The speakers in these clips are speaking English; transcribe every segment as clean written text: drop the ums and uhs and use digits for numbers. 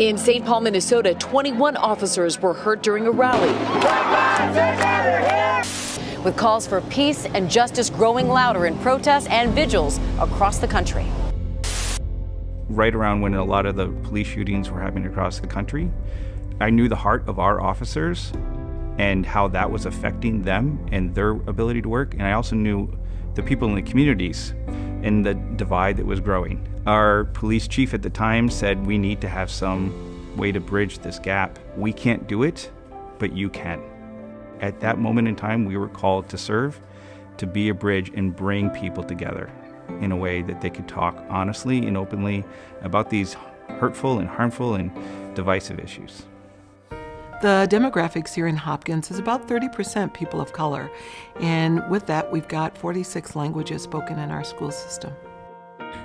In St. Paul, Minnesota, 21 officers were hurt during a rally, with calls for peace and justice growing louder in protests and vigils across the country. Right around when a lot of the police shootings were happening across the country, I knew the heart of our officers and how that was affecting them and their ability to work. And I also knew the people in the communities and the divide that was growing. Our police chief at the time said, we need to have some way to bridge this gap. We can't do it, but you can. At that moment in time, we were called to serve, to be a bridge and bring people together in a way that they could talk honestly and openly about these hurtful and harmful and divisive issues. The demographics here in Hopkins is about 30% people of color, and with that, we've got 46 languages spoken in our school system.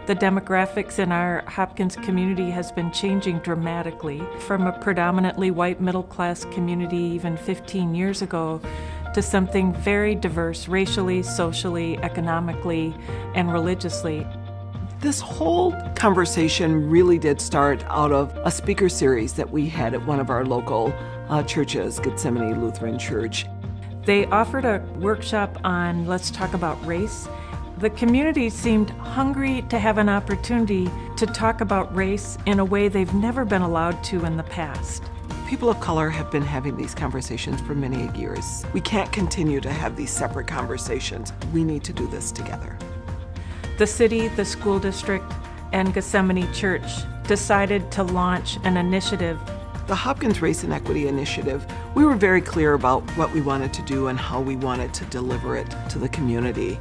The demographics in our Hopkins community has been changing dramatically from a predominantly white middle-class community even 15 years ago to something very diverse racially, socially, economically, and religiously. This whole conversation really did start out of a speaker series that we had at one of our local churches, Gethsemane Lutheran Church. They offered a workshop on Let's Talk About Race. The community seemed hungry to have an opportunity to talk about race in a way they've never been allowed to in the past. People of color have been having these conversations for many years. We can't continue to have these separate conversations. We need to do this together. The city, the school district, and Gethsemane Church decided to launch an initiative. The Hopkins Race and Equity Initiative, we were very clear about what we wanted to do and how we wanted to deliver it to the community.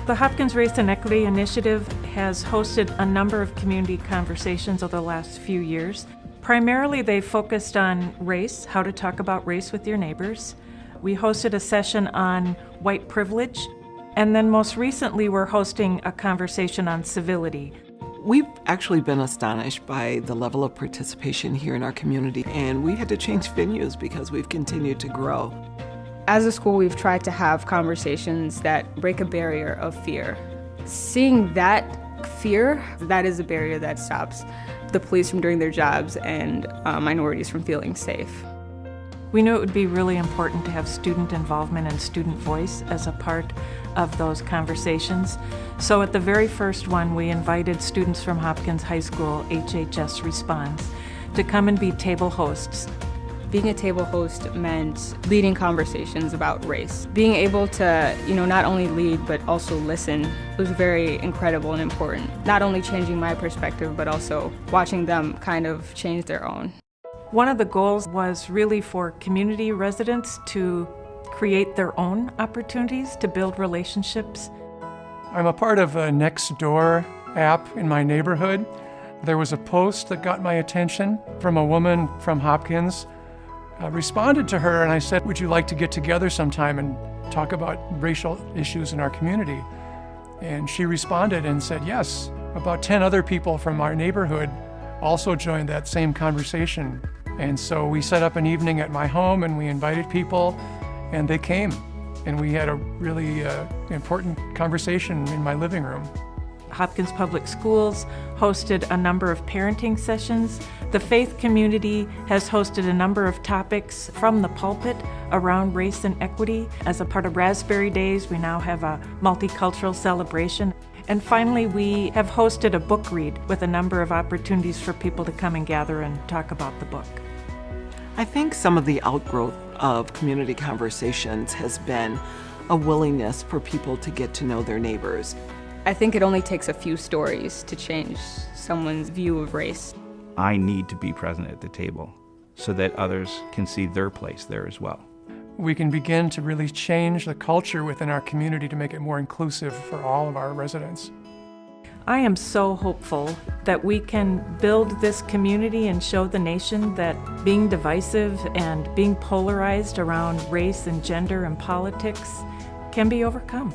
The Hopkins Race and Equity Initiative has hosted a number of community conversations over the last few years. Primarily, they focused on race, how to talk about race with your neighbors. We hosted a session on white privilege, and then most recently, we're hosting a conversation on civility. We've actually been astonished by the level of participation here in our community, and we had to change venues because we've continued to grow. As a school, we've tried to have conversations that break a barrier of fear. Seeing that fear, that is a barrier that stops the police from doing their jobs and minorities from feeling safe. We knew it would be really important to have student involvement and student voice as a part of those conversations. So at the very first one, we invited students from Hopkins High School, HHS Response, to come and be table hosts. Being a table host meant leading conversations about race. Being able to, not only lead, but also listen was very incredible and important. Not only changing my perspective, but also watching them kind of change their own. One of the goals was really for community residents to create their own opportunities to build relationships. I'm a part of a Nextdoor app in my neighborhood. There was a post that got my attention from a woman from Hopkins. I responded to her and I said, would you like to get together sometime and talk about racial issues in our community? And she responded and said yes. About 10 other people from our neighborhood also joined that same conversation. And so we set up an evening at my home and we invited people and they came. And we had a really important conversation in my living room. Hopkins Public Schools hosted a number of parenting sessions. The faith community has hosted a number of topics from the pulpit around race and equity. As a part of Raspberry Days, we now have a multicultural celebration. And finally, we have hosted a book read with a number of opportunities for people to come and gather and talk about the book. I think some of the outgrowth of community conversations has been a willingness for people to get to know their neighbors. I think it only takes a few stories to change someone's view of race. I need to be present at the table so that others can see their place there as well. We can begin to really change the culture within our community to make it more inclusive for all of our residents. I am so hopeful that we can build this community and show the nation that being divisive and being polarized around race and gender and politics can be overcome.